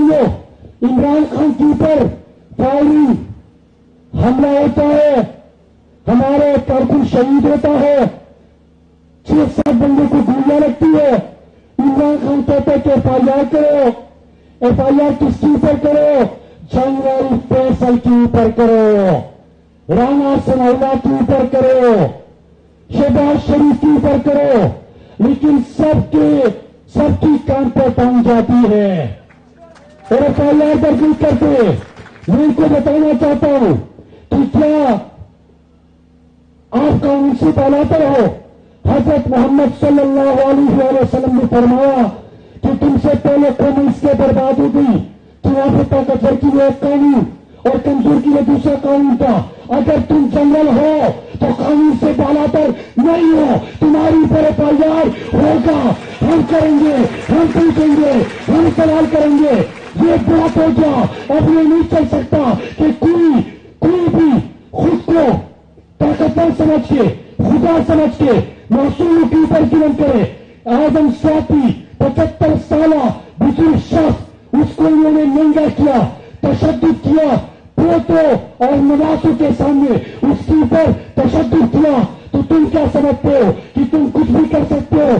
भाइयों, इमरान खान के ऊपर फायरिंग हमला होता है, हमारे कारकुन शहीद होता है, 6-7 बंदे को गोलियां लगती है। इमरान खान कहते हैं कि एफआईआर करो। एफआईआर किसके ऊपर करो? जनरल फैसल के ऊपर करो, राना सनाउल्लाह के ऊपर करो, शहबाज शरीफ के ऊपर करो, लेकिन सबकी कान पर टांग जाती है और एफआईआर दर्ज नहीं करते। मैं इनको बताना चाहता हूं कि क्या आप कानून से पहलाते हो? हजरत मोहम्मद सल्लल्लाहु अलैहि वसल्लम ने फरमाया कि तुमसे पहले कौम इसके बर्बाद हो गई, तुम्हारे ताकतवर की लिए एक कानून और कमजोर की लिए दूसरा कानून था। अगर तुम जनरल हो तो कानून से बालातर नहीं हो, तुम्हारी ऊपर एफआईआर होगा, हम करेंगे, हम पूछेंगे, हम सवाल करेंगे। ये बात हो गया। अब ये नहीं चल सकता कि कोई भी खुद को ताकतवर समझ के, खुदा समझ के मासूमों के ऊपर जुल्म करे। आजम स्वाति 75 साल बुजुर्ग शख्स, उसको उन्होंने नंगा किया, तशद्दुद किया, पोतों और नवासों के सामने उसके ऊपर तशद्दुद किया। तो तुम क्या समझते हो कि तुम कुछ भी कर सकते हो?